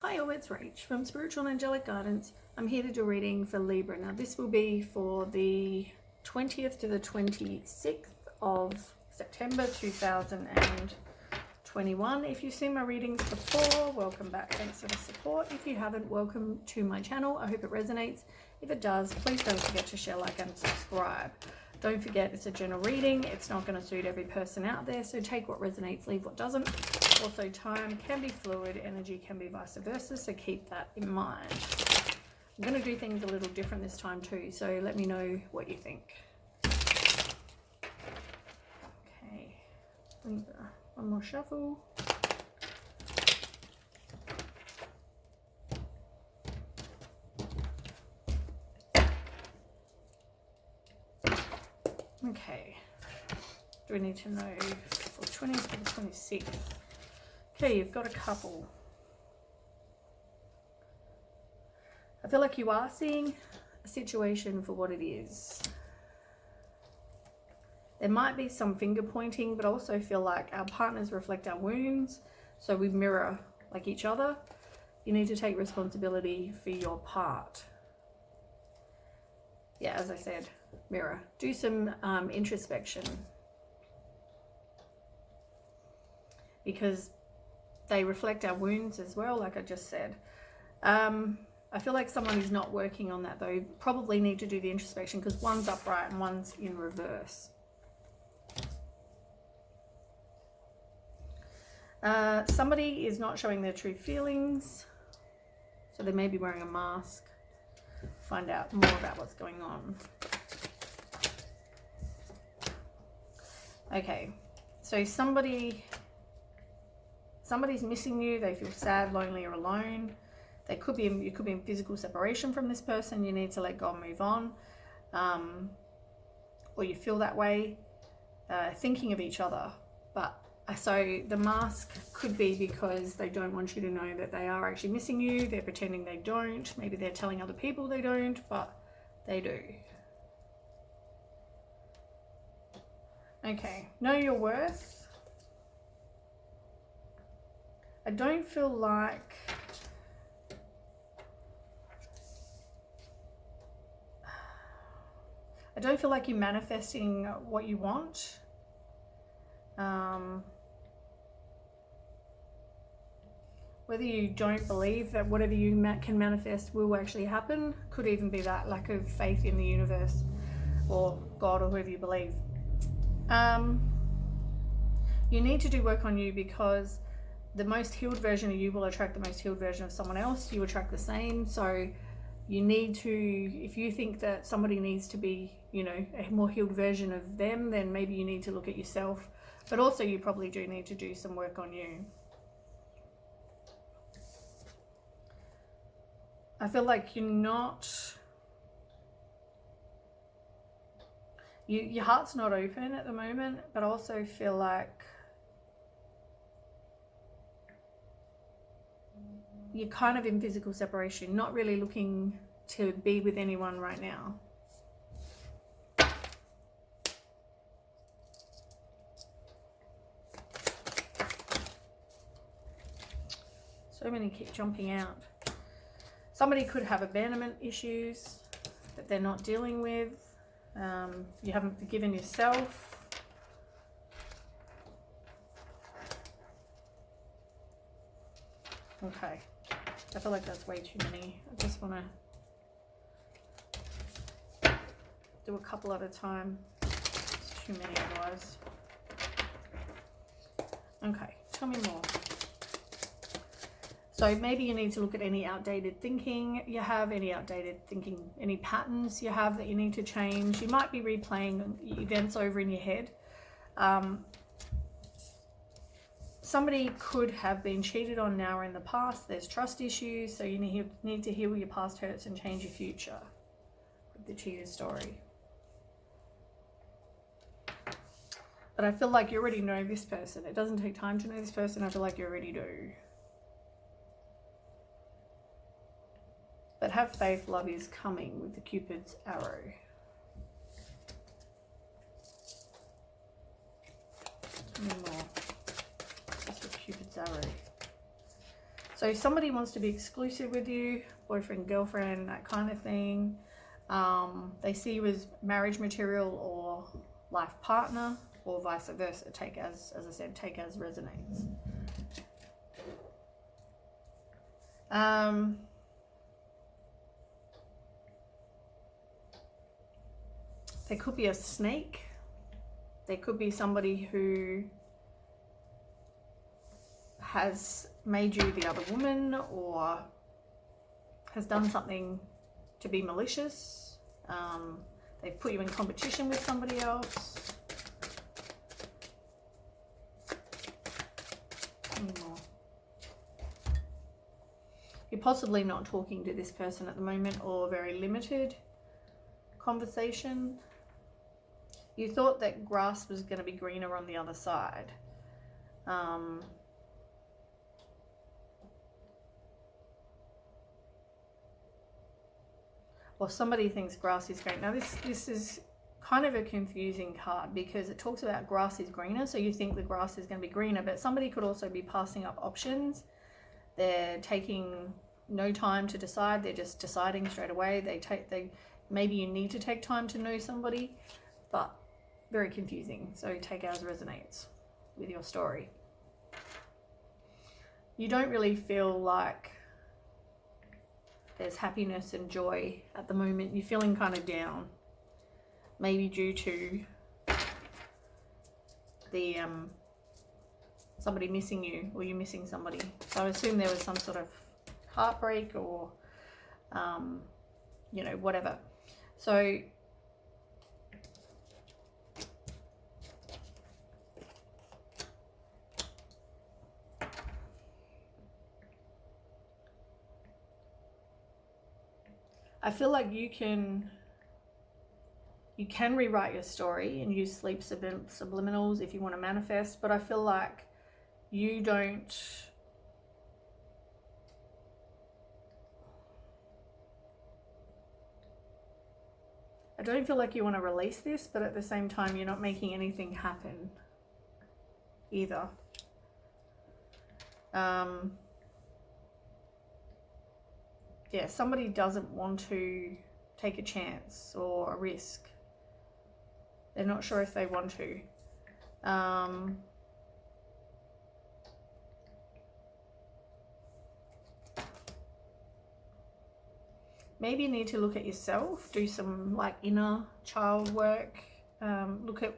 Hi all, it's Rach from Spiritual and Angelic Guidance. I'm here to do a reading for Libra. Now this will be for the 20th to the 26th of September 2021. If you've seen my readings before, welcome back. Thanks for the support. If you haven't, welcome to my channel. I hope it resonates. If it does, please don't forget to share, like, and subscribe. Don't forget, it's a general reading. It's not going to suit every person out there, so take what resonates, leave what doesn't. Also, time can be fluid, energy can be vice versa, so keep that in mind. I'm going to do things a little different this time too, so let me know what you think. Okay, one more shuffle. Okay, do we need to know for 20th to the 26th? Okay, you've got a couple. I feel like you are seeing a situation for what it is. There might be some finger pointing, but I also feel like our partners reflect our wounds, so we mirror like each other. You need to take responsibility for your part. Yeah, as I said, mirror. Do some introspection, because they reflect our wounds as well, like I just said. I feel like someone is not working on that though. Probably need to do the introspection because one's upright and one's in reverse. Somebody is not showing their true feelings, so they may be wearing a mask. Find out more about what's going on. Okay, so somebody's missing you. They feel sad, lonely, or alone. You could be in physical separation from this person. You need to let go and move on, or you feel that way, thinking of each other. But so the mask could be because they don't want you to know that they are actually missing you. They're pretending they don't. Maybe they're telling other people they don't, but they do. Okay, know your worth. I don't feel like you're manifesting what you want. Whether you don't believe that whatever you can manifest will actually happen, could even be that lack of faith in the universe or God or whoever you believe. You need to do work on you, because the most healed version of you will attract the most healed version of someone else. You attract the same. So you need to, if you think that somebody needs to be, you know, a more healed version of them, then maybe you need to look at yourself. But also you probably do need to do some work on you. I feel like you're not, your heart's not open at the moment, but I also feel like you're kind of in physical separation, not really looking to be with anyone right now. So many keep jumping out. Somebody could have abandonment issues that they're not dealing with. You haven't forgiven yourself. Okay, I feel like that's way too many. I just want to do a couple at a time. It's too many otherwise. Okay, tell me more. So maybe you need to look at any outdated thinking you have, any patterns you have that you need to change. You might be replaying events over in your head. Somebody could have been cheated on now or in the past. There's trust issues, so you need to heal your past hurts and change your future with the cheater story. But I feel like you already know this person. It doesn't take time to know this person. I feel like you already do. But have faith, love is coming with the Cupid's arrow. More. That's what Cupid's arrow. So somebody wants to be exclusive with you, boyfriend, girlfriend, that kind of thing. They see you as marriage material or life partner, or vice versa. Take as I said, take as resonates. There could be a snake. There could be somebody who has made you the other woman, or has done something to be malicious. They've put you in competition with somebody else. You're possibly not talking to this person at the moment, or very limited conversation. You thought that grass was going to be greener on the other side. Or somebody thinks grass is green. Now this is kind of a confusing card, because it talks about grass is greener, so you think the grass is going to be greener, but somebody could also be passing up options. They're taking no time to decide, they're just deciding straight away. Maybe you need to take time to know somebody, but very confusing. So take as resonates with your story. You don't really feel like there's happiness and joy at the moment. You're feeling kind of down, maybe due to the somebody missing you, or you missing somebody. So I assume there was some sort of heartbreak, or you know, whatever. So I feel like you can rewrite your story and use sleep subliminals if you want to manifest, but I feel like you don't feel like you want to release this, but at the same time you're not making anything happen either. Yeah, somebody doesn't want to take a chance or a risk. They're not sure if they want to. Maybe you need to look at yourself, do some like inner child work. Look at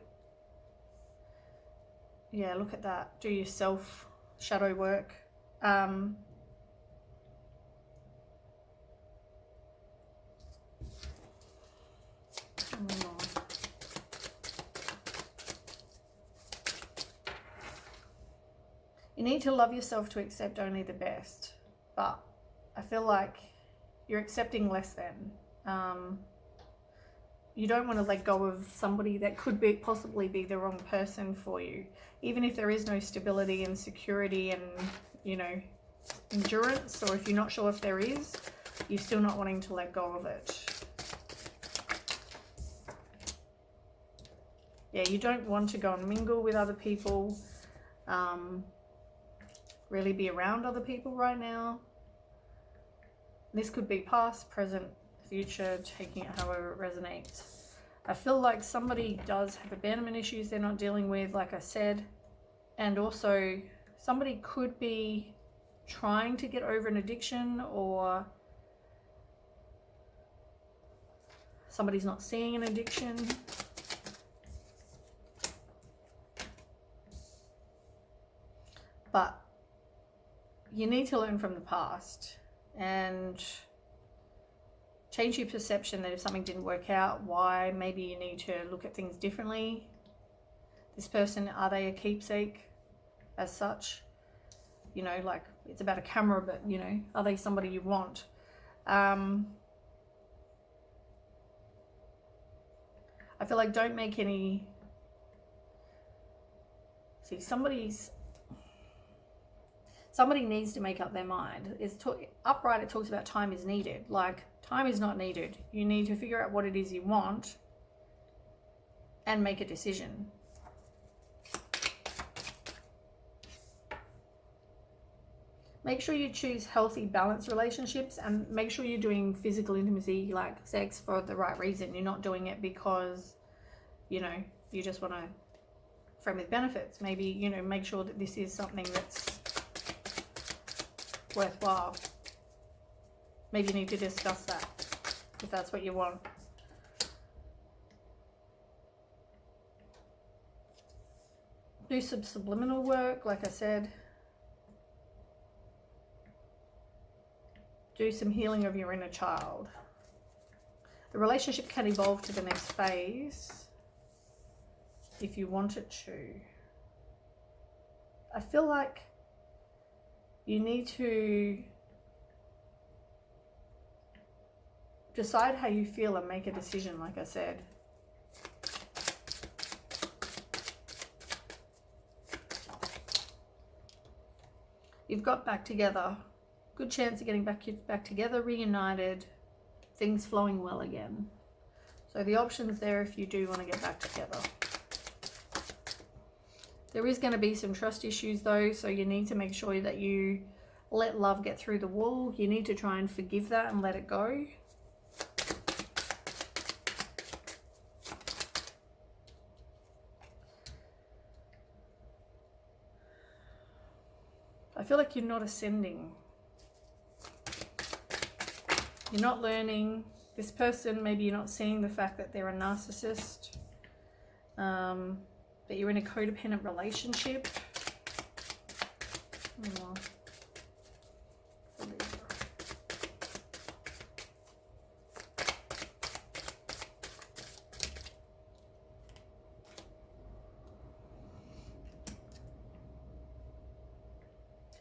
that. Do your self shadow work. You need to love yourself to accept only the best, but I feel like you're accepting less than. You don't want to let go of somebody that could possibly be the wrong person for you, even if there is no stability and security and, you know, endurance, or if you're not sure if there is, you're still not wanting to let go of it. Yeah, you don't want to go and mingle with other people, really be around other people right now. This could be past, present, future, taking it however it resonates. I feel like somebody does have abandonment issues they're not dealing with, like I said, and also somebody could be trying to get over an addiction, or somebody's not seeing an addiction. But you need to learn from the past and change your perception that if something didn't work out, why. Maybe you need to look at things differently. This person, are they a keepsake as such? You know, like it's about a camera, but you know, are they somebody you want? I feel like don't make any, somebody needs to make up their mind. Upright, it talks about time is needed. Like, time is not needed. You need to figure out what it is you want and make a decision. Make sure you choose healthy, balanced relationships, and make sure you're doing physical intimacy, like sex, for the right reason. You're not doing it because, you know, you just want to friend with benefits. Maybe, you know, make sure that this is something that's worthwhile. Maybe you need to discuss that if that's what you want. Do some subliminal work, like I said. Do some healing of your inner child. The relationship can evolve to the next phase if you want it to. I feel like you need to decide how you feel and make a decision, like I said. You've got back together. Good chance of getting back together, reunited, things flowing well again. So the option's there if you do want to get back together. There is going to be some trust issues though, so you need to make sure that you let love get through the wall. You need to try and forgive that and let it go. I feel like you're not ascending. You're not learning. This person, maybe you're not seeing the fact that they're a narcissist, that you're in a codependent relationship. Oh.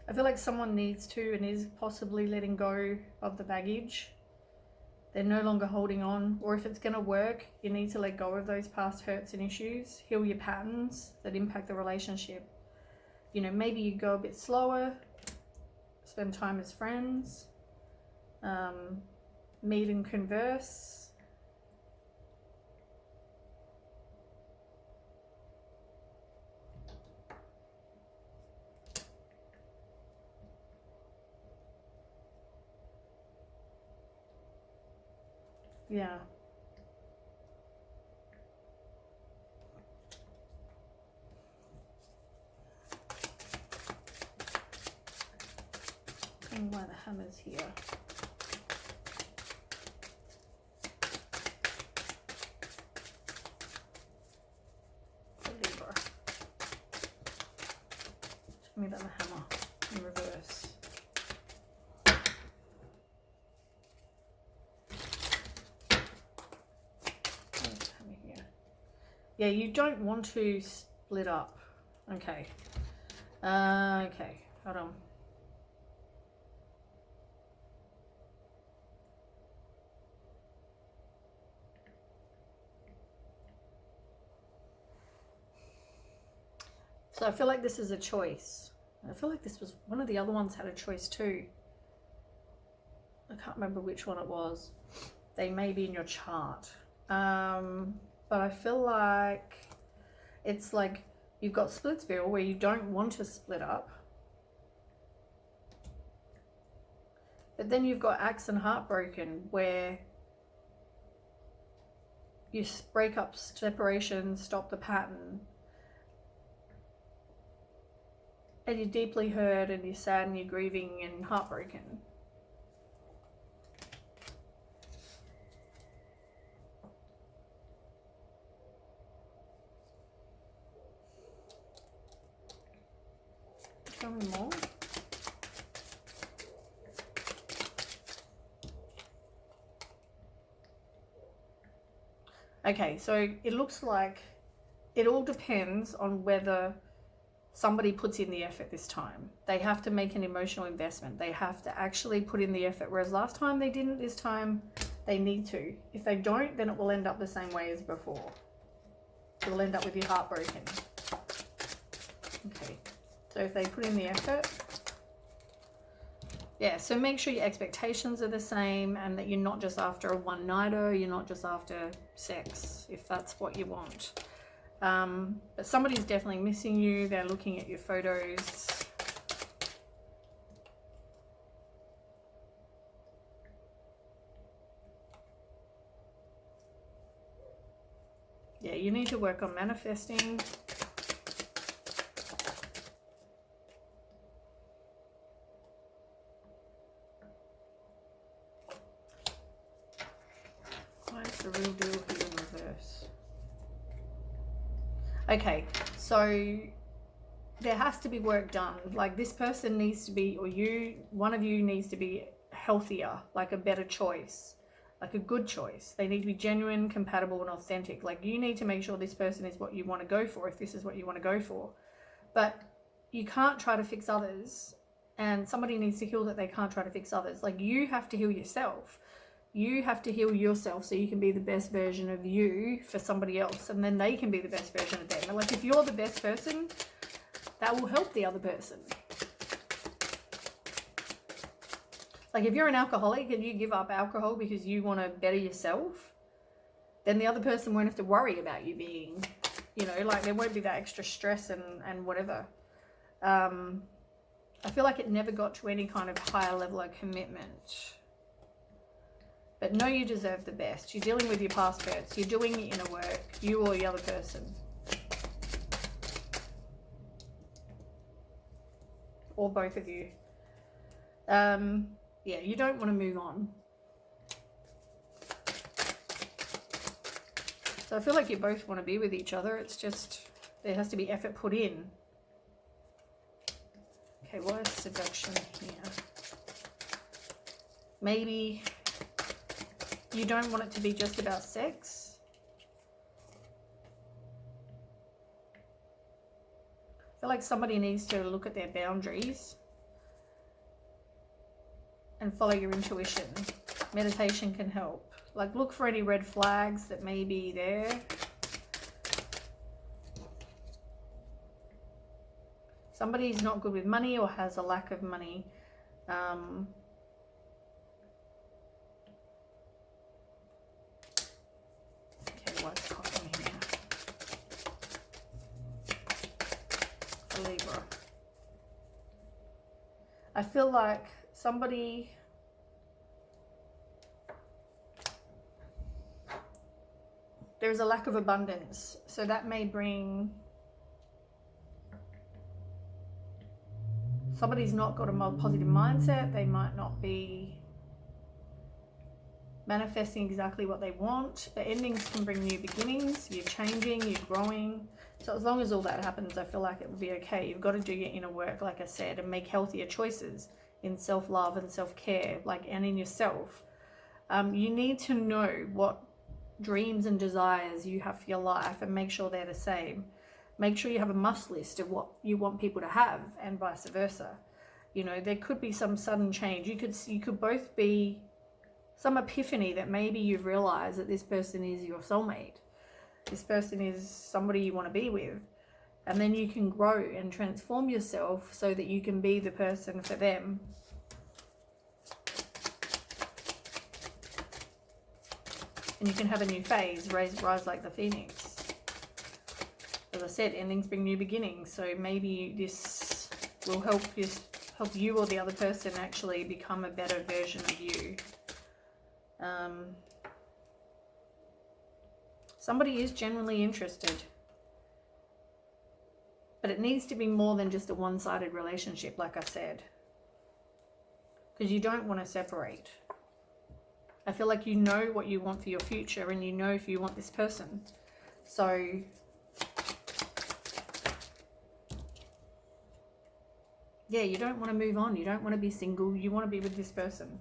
I feel like someone needs to and is possibly letting go of the baggage. They're no longer holding on, or if it's going to work, you need to let go of those past hurts and issues, heal your patterns that impact the relationship. You know, maybe you go a bit slower, spend time as friends, meet and converse. Yeah. I don't know why the hammer's here. The lever. Tell me about the hammer in reverse. Yeah, you don't want to split up. Okay. Okay, hold on. So I feel like this is a choice. I feel like this was one of the other ones had a choice too. I can't remember which one it was. They may be in your chart. But I feel like it's like you've got Splitsville where you don't want to split up. But then you've got Axe and Heartbroken where you break up, separation, stop the pattern. And you're deeply hurt and you're sad and you're grieving and heartbroken. Show me more. Okay, so it looks like it all depends on whether somebody puts in the effort this time. They have to make an emotional investment. They have to actually put in the effort, whereas last time they didn't. This time they need to. If they don't, then it will end up the same way as before. It will end up with you heartbroken. Okay, so if they put in the effort, yeah, so make sure your expectations are the same and that you're not just after a one-nighter, you're not just after sex, if that's what you want. But somebody's definitely missing you. They're looking at your photos. Yeah, you need to work on manifesting. Why is the real deal here in reverse? Okay, so there has to be work done. Like this person needs to be, or you, one of you needs to be healthier, like a better choice, like a good choice. They need to be genuine, compatible, and authentic. Like you need to make sure this person is what you want to go for, if this is what you want to go for. But you can't try to fix others, and somebody needs to heal that they can't try to fix others. Like you have to heal yourself. You have to heal yourself so you can be the best version of you for somebody else, and then they can be the best version of them. And like if you're the best person, that will help the other person. Like if you're an alcoholic and you give up alcohol because you want to better yourself, then the other person won't have to worry about you being, you know, like there won't be that extra stress and whatever. I feel like it never got to any kind of higher level of commitment. But know you deserve the best. You're dealing with your past hurts. You're doing your inner work, you or the other person. Or both of you. Yeah, you don't want to move on. So I feel like you both want to be with each other. It's just, there has to be effort put in. Okay, what is seduction here? Maybe you don't want it to be just about sex. I feel like somebody needs to look at their boundaries and follow your intuition. Meditation can help. Like look for any red flags that may be there. Somebody's not good with money or has a lack of money. Okay, what's happening here? A Libra. I feel like somebody, there's a lack of abundance, so that may bring, somebody's not got a positive mindset. They might not be manifesting exactly what they want, but endings can bring new beginnings. You're changing, you're growing. So as long as all that happens, I feel like it will be okay. You've got to do your inner work, like I said, and make healthier choices in self-love and self-care, like, and in yourself. You need to know what dreams and desires you have for your life and make sure they're the same. Make sure you have a must list of what you want people to have, and vice versa. You know, there could be some sudden change. You could both be some epiphany that maybe you've realized that this person is your soulmate. This person is somebody you want to be with. And then you can grow and transform yourself so that you can be the person for them. And you can have a new phase, rise like the phoenix. As I said, endings bring new beginnings. So maybe this will help you or the other person actually become a better version of you. Somebody is genuinely interested. But it needs to be more than just a one-sided relationship, like I said. Because you don't want to separate. I feel like you know what you want for your future, and you know if you want this person. So yeah, you don't want to move on. You don't want to be single. You want to be with this person.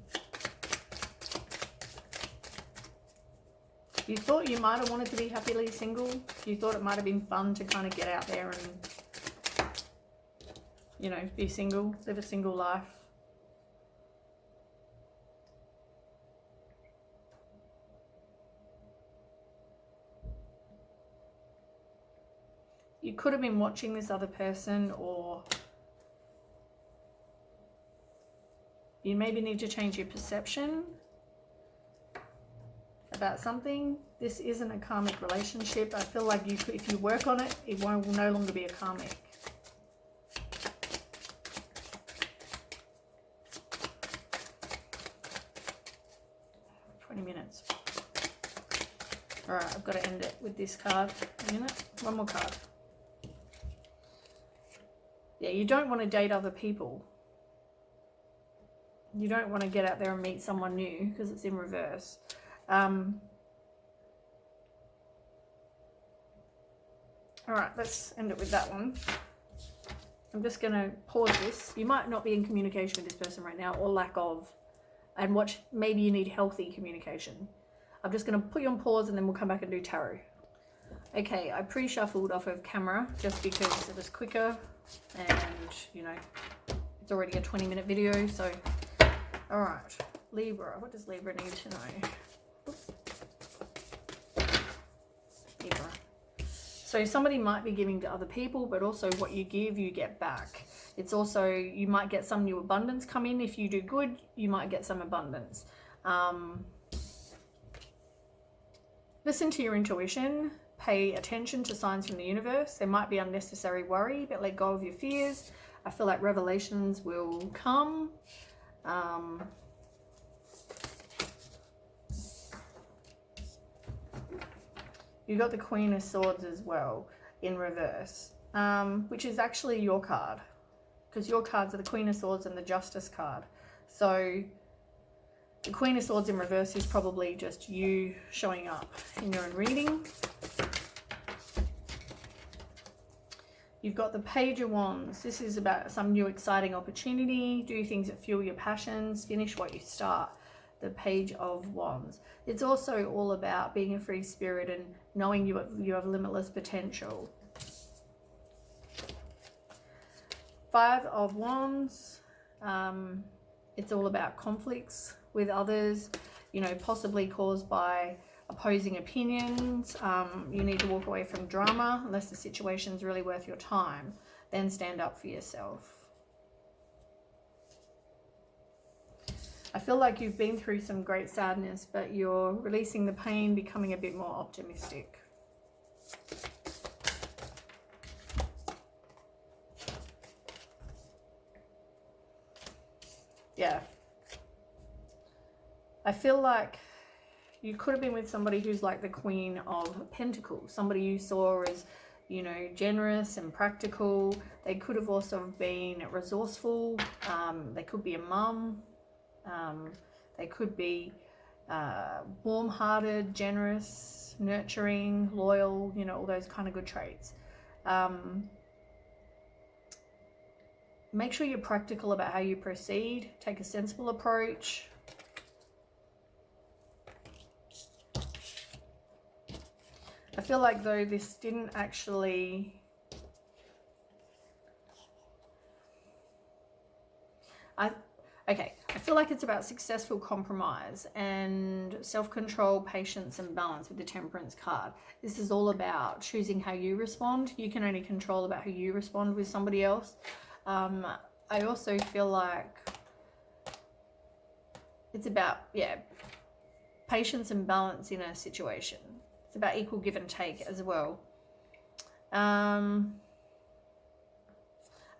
You thought you might have wanted to be happily single. You thought it might have been fun to kind of get out there and, you know, be single, live a single life. You could have been watching this other person, or you maybe need to change your perception about something. This isn't a karmic relationship. I feel like if you work on it, it will no longer be a karmic. All right, I've got to end it with this card. A minute. One more card. Yeah, you don't want to date other people. You don't want to get out there and meet someone new because it's in reverse. All right, let's end it with that one. I'm just going to pause this. You might not be in communication with this person right now, or lack of, and watch, maybe you need healthy communication. I'm just going to put you on pause and then we'll come back and do tarot. Okay, I pre-shuffled off of camera just because it was quicker and, you know, it's already a 20-minute video, so... All right, Libra. What does Libra need to know? Libra. So somebody might be giving to other people, but also what you give, you get back. It's also, you might get some new abundance come in. If you do good, you might get some abundance. Listen to your intuition. Pay attention to signs from the universe. There might be unnecessary worry, but let go of your fears. I feel like revelations will come. You got the Queen of Swords as well in reverse, which is actually your card, because your cards are the Queen of Swords and the Justice card. So the Queen of Swords in reverse is probably just you showing up in your own reading. You've got the Page of Wands. This is about some new exciting opportunity. Do things that fuel your passions. Finish what you start. The Page of Wands. It's also all about being a free spirit and knowing you have limitless potential. Five of Wands. It's all about conflicts with others, you know, possibly caused by opposing opinions. You need to walk away from drama unless the situation's really worth your time. Then stand up for yourself. I feel like you've been through some great sadness, but you're releasing the pain, becoming a bit more optimistic. Yeah. I feel like you could have been with somebody who's like the Queen of Pentacles, somebody you saw as, you know, generous and practical. They could have also been resourceful. They could be a mum. They could be warm-hearted, generous, nurturing, loyal, you know, all those kind of good traits. Make sure you're practical about how you proceed. Take a sensible approach. I feel like though this didn't actually... Okay, I feel like it's about successful compromise and self-control, patience and balance with the Temperance card. This is all about choosing how you respond. You can only control about how you respond with somebody else. I also feel like it's about, yeah, patience and balance in a situation. It's about equal give and take as well.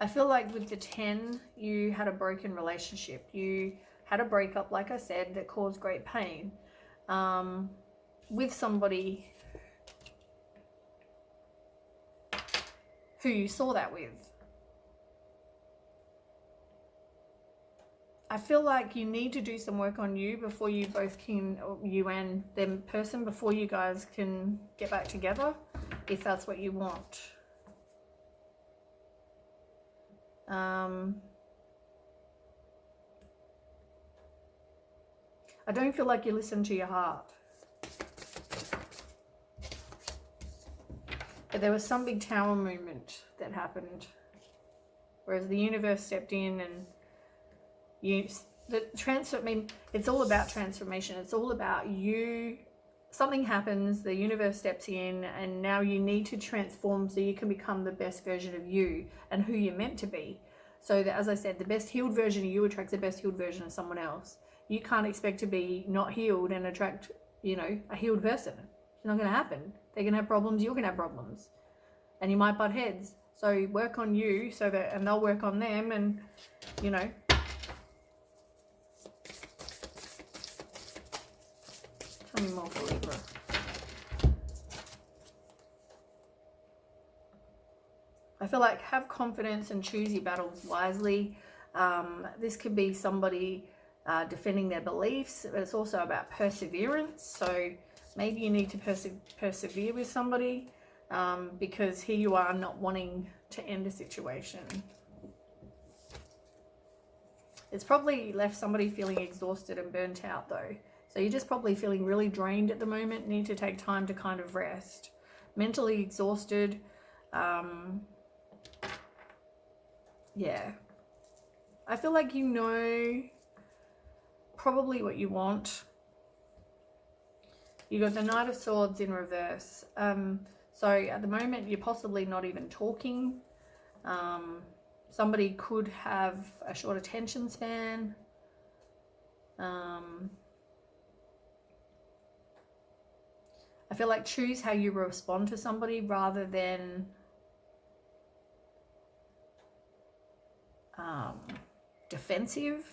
I feel like with the 10, you had a broken relationship. You had a breakup, like I said, that caused great pain with somebody who you saw that with. I feel like you need to do some work on you before you both can, you and them person, before you guys can get back together, if that's what you want. I don't feel like you listen to your heart. But there was some big tower movement that happened, whereas the universe stepped in and it's all about transformation. It's all about you. Something happens, the universe steps in, and now you need to transform so you can become the best version of you and who you're meant to be. So that, as I said, the best healed version of you attracts the best healed version of someone else. You can't expect to be not healed and attract, you know, a healed person. It's not going to happen. They're going to have problems, you're going to have problems. And you might butt heads. So work on you so that, and they'll work on them, and, you know. Tell me more for Libra. feel like have confidence and choose your battles wisely. This could be somebody defending their beliefs, but it's also about perseverance. So maybe you need to persevere with somebody because here you are not wanting to end a situation. It's probably left somebody feeling exhausted and burnt out though. So you're just probably feeling really drained at the moment, need to take time to kind of rest. Mentally exhausted. Yeah. I feel like you know probably what you want. You got the Knight of Swords in reverse. So at the moment, you're possibly not even talking. Somebody could have a short attention span. I feel like choose how you respond to somebody rather than defensive.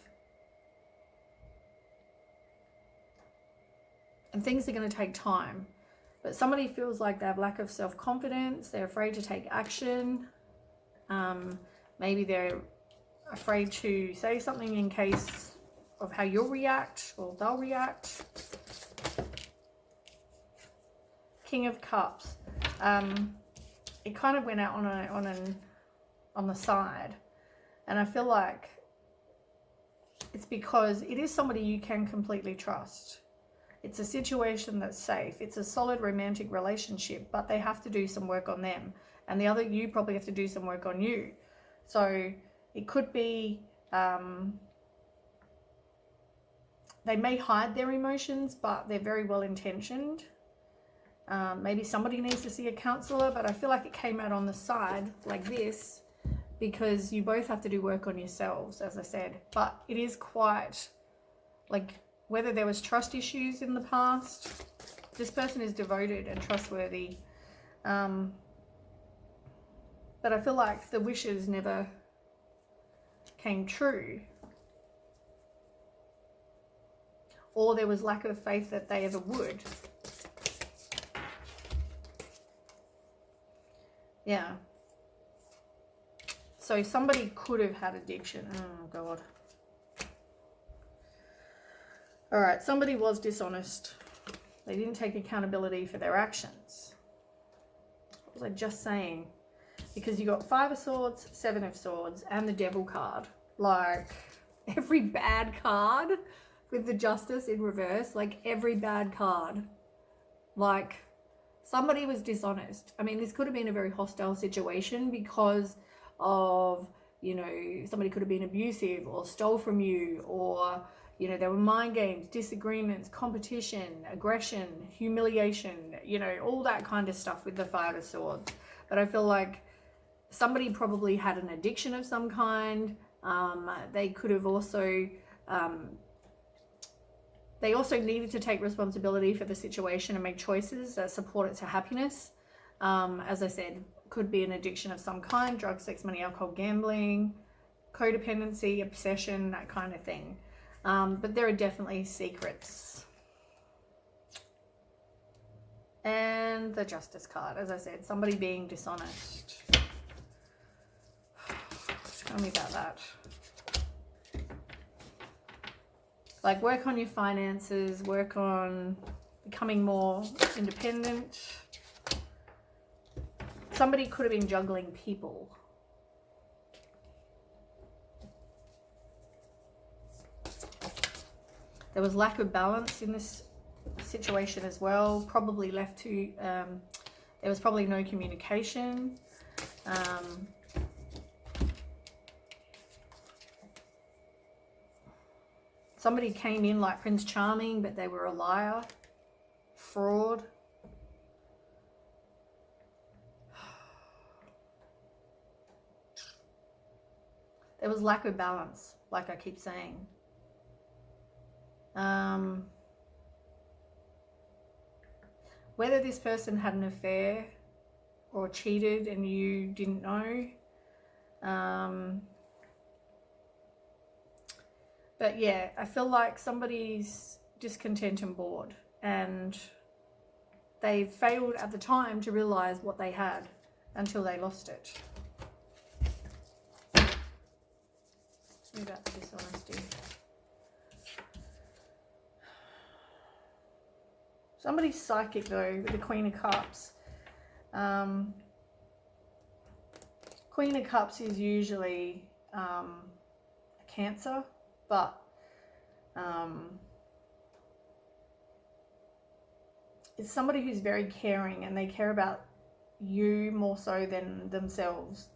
And things are going to take time. But somebody feels like they have lack of self-confidence. They're afraid to take action. Maybe they're afraid to say something in case of how you'll react or they'll react. King of Cups. It kind of went out on the side. And I feel like it's because it is somebody you can completely trust. It's a situation that's safe. It's a solid romantic relationship, but they have to do some work on them. And the other, you probably have to do some work on you. So it could be, they may hide their emotions, but they're very well intentioned. Maybe somebody needs to see a counselor, but I feel like it came out on the side like this because you both have to do work on yourselves, as I said. But it is quite like, whether there was trust issues in the past, this person is devoted and trustworthy. But I feel like the wishes never came true. Or there was lack of faith that they ever would. Yeah. So somebody could have had addiction. Oh, God. All right, somebody was dishonest. They didn't take accountability for their actions. What was I just saying? Because you got 5 of Swords, 7 of Swords, and the Devil card. Like, every bad card with the Justice in reverse, like every bad card. Like, somebody was dishonest. I mean, this could have been a very hostile situation because of, you know, somebody could have been abusive or stole from you, or, you know, there were mind games, disagreements, competition, aggression, humiliation, you know, all that kind of stuff with the 5 of Swords. But I feel like somebody probably had an addiction of some kind. They could have also, they also needed to take responsibility for the situation and make choices that support it to happiness. As I said, could be an addiction of some kind, drugs, sex, money, alcohol, gambling, codependency, obsession, that kind of thing. But there are definitely secrets. And the Justice card, as I said, somebody being dishonest. Tell me about that. Like, work on your finances, work on becoming more independent. Somebody could have been juggling people. There was lack of balance in this situation as well. Probably left to, there was probably no communication. Somebody came in like Prince Charming, but they were a liar, fraud. There was lack of balance, like I keep saying. Whether this person had an affair or cheated and you didn't know. But yeah, I feel like somebody's discontent and bored, and they failed at the time to realize what they had until they lost it. Move out the dishonesty. Somebody's psychic though, with the Queen of Cups. Queen of Cups is usually a Cancer, but it's somebody who's very caring, and they care about you more so than themselves.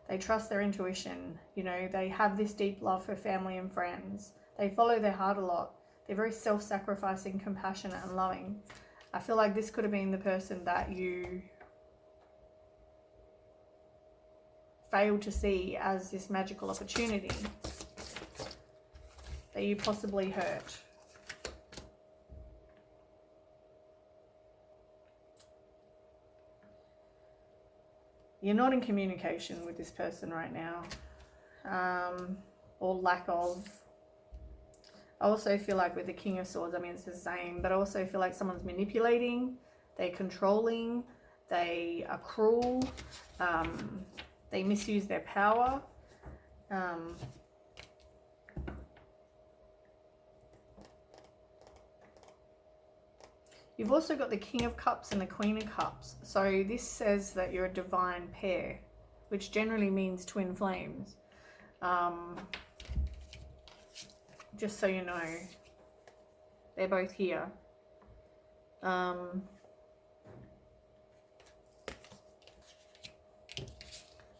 They trust their intuition, you know, they have this deep love for family and friends. They follow their heart a lot. They're very self-sacrificing, compassionate and loving. I feel like this could have been the person that you failed to see as this magical opportunity that you possibly hurt. You're not in communication with this person right now, or lack of. I also feel like with the King of Swords, I mean, it's the same, but I also feel like someone's manipulating, they're controlling, they are cruel, they misuse their power. You've also got the King of Cups and the Queen of Cups. So this says that you're a divine pair, which generally means twin flames. Just so you know, they're both here.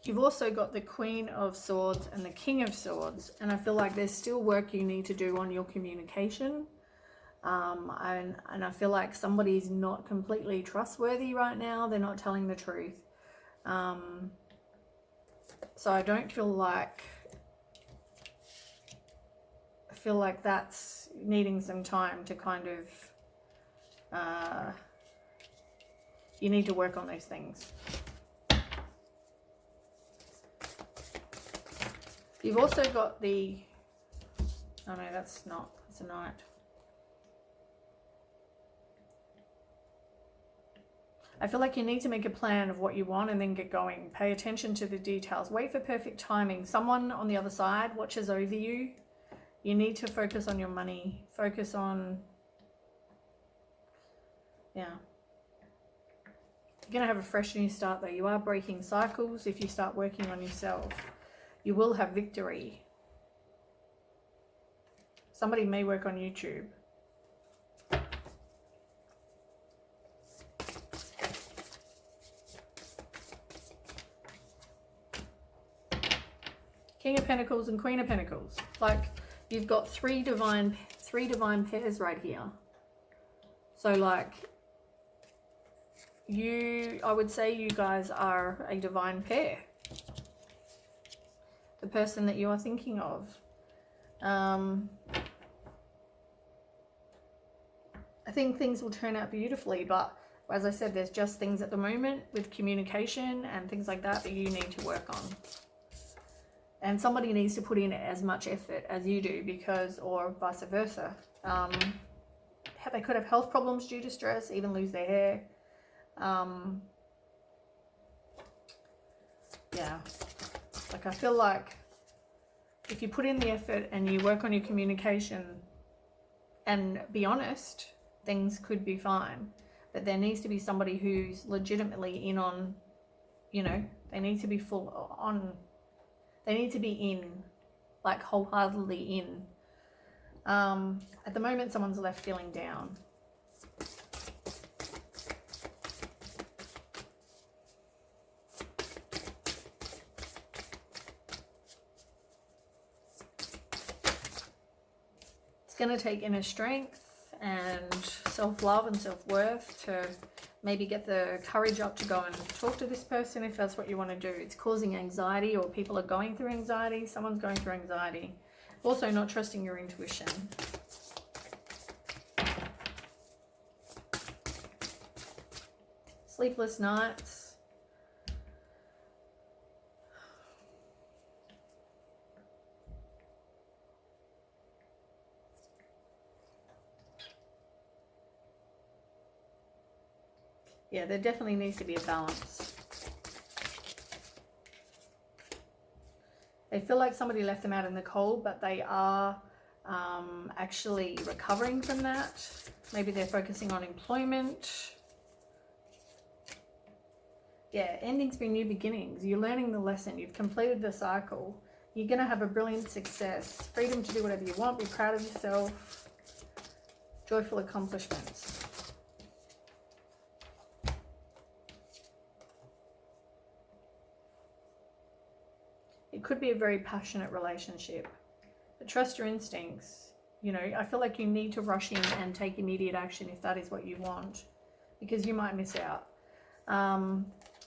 You've also got the Queen of Swords and the King of Swords, and I feel like there's still work you need to do on your communication. And I feel like somebody's not completely trustworthy right now. They're not telling the truth. So I don't feel like, I feel like that's needing some time to kind of, you need to work on those things. You've also got the, oh no, that's not, it's a Knight. I feel like you need to make a plan of what you want and then get going. Pay attention to the details. Wait for perfect timing. Someone on the other side watches over you. You need to focus on your money. Focus on, yeah. You're going to have a fresh new start though. You are breaking cycles if you start working on yourself. You will have victory. Somebody may work on YouTube. King of Pentacles and Queen of Pentacles. Like, you've got three divine pairs right here. So like, I would say you guys are a divine pair. The person that you are thinking of. I think things will turn out beautifully, but as I said, there's just things at the moment with communication and things like that that you need to work on. And somebody needs to put in as much effort as you do, because, or vice versa. They could have health problems due to stress, even lose their hair. Yeah. Like, I feel like if you put in the effort and you work on your communication and be honest, things could be fine. But there needs to be somebody who's legitimately in on, you know, they need to be full on. They need to be in, like wholeheartedly in. At the moment, someone's left feeling down. It's going to take inner strength and self-love and self-worth to maybe get the courage up to go and talk to this person if that's what you want to do. It's causing anxiety, or people are going through anxiety. Someone's going through anxiety. Also not trusting your intuition. Sleepless nights. Yeah, there definitely needs to be a balance. They feel like somebody left them out in the cold, but they are actually recovering from that. Maybe they're focusing on employment. Yeah, endings bring new beginnings. You're learning the lesson. You've completed the cycle. You're going to have a brilliant success. Freedom to do whatever you want. Be proud of yourself. Joyful accomplishments. It could be a very passionate relationship. But trust your instincts. You know, I feel like you need to rush in and take immediate action if that is what you want, because you might miss out.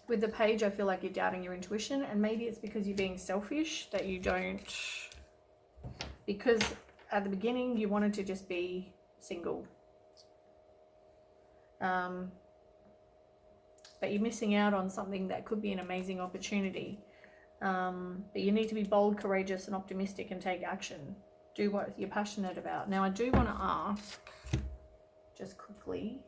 With the Page, I feel like you're doubting your intuition, and maybe it's because you're being selfish that you don't, because at the beginning you wanted to just be single. But you're missing out on something that could be an amazing opportunity. But you need to be bold, courageous, and optimistic and take action. Do what you're passionate about. Now, I do want to ask, just quickly,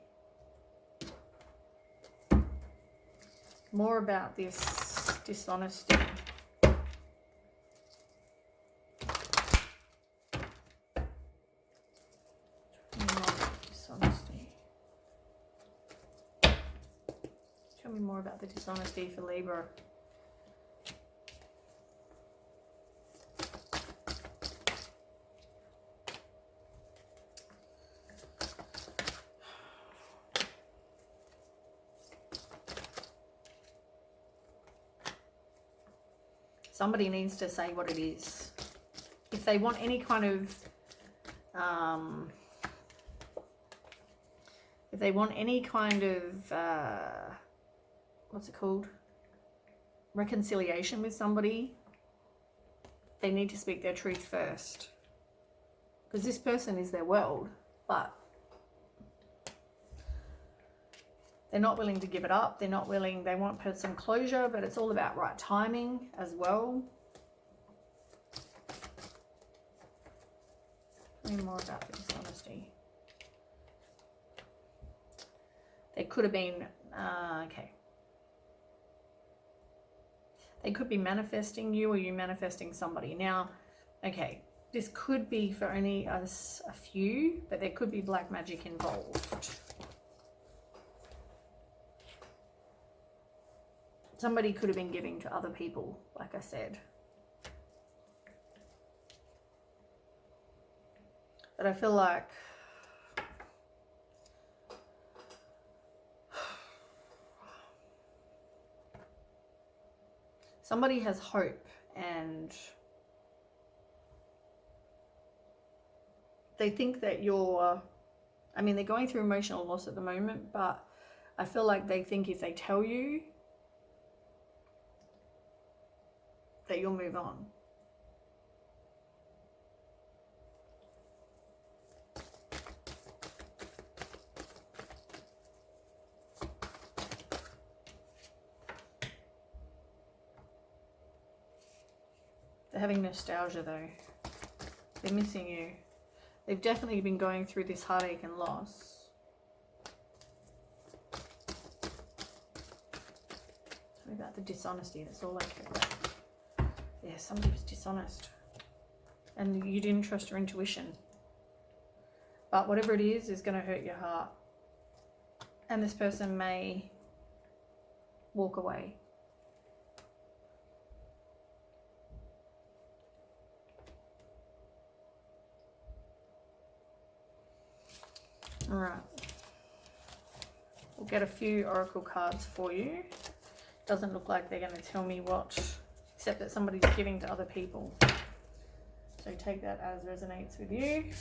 more about this dishonesty. Tell me more about the dishonesty for Libra. Somebody needs to say what it is. If they want any kind of, what's it called? Reconciliation with somebody, they need to speak their truth first. Because this person is their world, but they're not willing to give it up. They're not willing, they want some closure, but it's all about right timing as well. Tell me more about the dishonesty. They could have been, okay. They could be manifesting you, or you manifesting somebody. Now, okay, this could be for only a few, but there could be black magic involved. Somebody could have been giving to other people, like I said. But I feel like somebody has hope, and they think that you're, I mean, they're going through emotional loss at the moment, but I feel like they think if they tell you, that you'll move on. They're having nostalgia though. They're missing you. They've definitely been going through this heartache and loss. Tell me about the dishonesty. That's all I care about. Yeah, somebody was dishonest. And you didn't trust your intuition. But whatever it is going to hurt your heart. And this person may walk away. All right. We'll get a few oracle cards for you. Doesn't look like they're going to tell me what, except that somebody's giving to other people. So take that as resonates with you.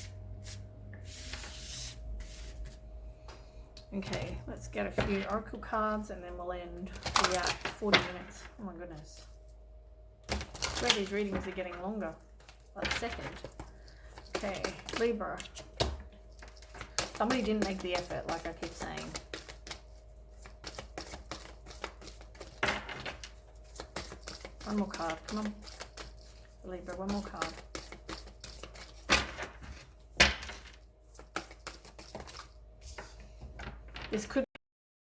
Okay, let's get a few oracle cards and then we'll end. We're at 40 minutes. Oh my goodness. I swear these readings are getting longer. Like a second. Okay, Libra. Somebody didn't make the effort, like I keep saying. One more card, come on. Libra, one more card. This could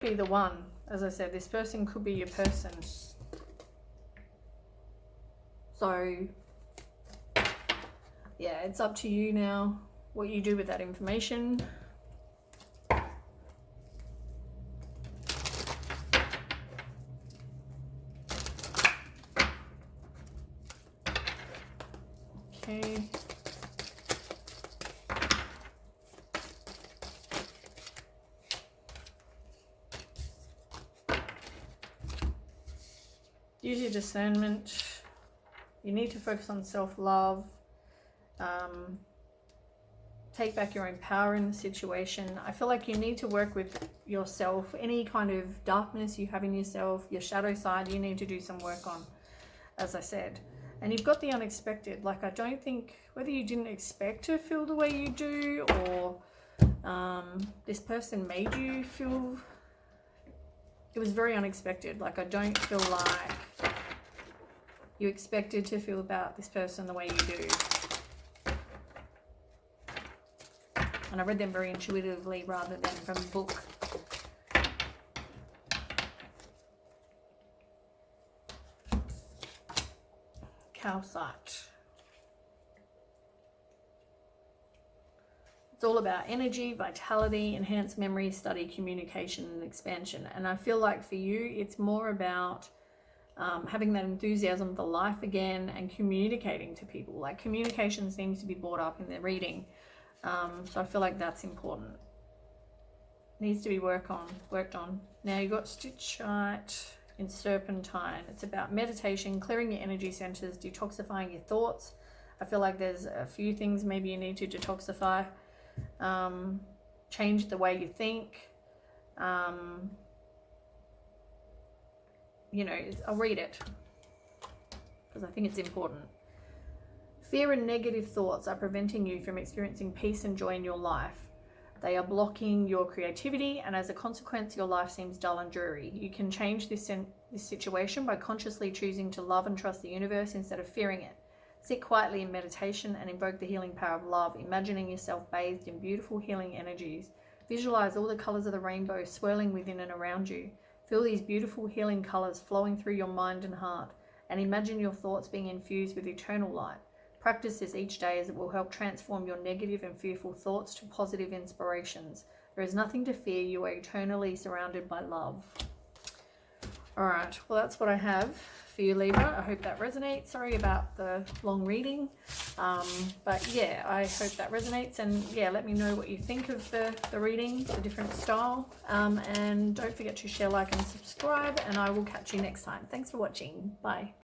be the one. As I said, this person could be your person. So yeah, it's up to you now what you do with that information. Okay. Use your discernment. You need to focus on self-love. Take back your own power in the situation. I feel like you need to work with yourself. Any kind of darkness you have in yourself, your shadow side, you need to do some work on, as I said. And you've got the unexpected. Like, I don't think, whether you didn't expect to feel the way you do, or this person made you feel, it was very unexpected. Like, I don't feel like you expected to feel about this person the way you do. And I read them very intuitively rather than from a book. Calcite. It's all about energy, vitality, enhanced memory, study, communication, and expansion. And I feel like for you, it's more about having that enthusiasm for life again and communicating to people. Like, communication seems to be brought up in the reading. So I feel like that's important. Needs to be worked on. Now you've got Stitchite in Serpentine. It's about meditation, clearing your energy centers, detoxifying your thoughts. I feel like there's a few things maybe you need to detoxify. Change the way you think. You know, I'll read it because I think it's important. Fear and negative thoughts are preventing you from experiencing peace and joy in your life. They are blocking your creativity, and as a consequence, your life seems dull and dreary. You can change this situation by consciously choosing to love and trust the universe instead of fearing it. Sit quietly in meditation and invoke the healing power of love, imagining yourself bathed in beautiful healing energies. Visualize all the colors of the rainbow swirling within and around you. Feel these beautiful healing colors flowing through your mind and heart, and imagine your thoughts being infused with eternal light. Practice this each day, as it will help transform your negative and fearful thoughts to positive inspirations. There is nothing to fear. You are eternally surrounded by love. All right, well, that's what I have for you, Libra. I hope that resonates. Sorry about the long reading. But yeah, I hope that resonates. And yeah, let me know what you think of the reading, the different style. And don't forget to share, like, and subscribe. And I will catch you next time. Thanks for watching. Bye.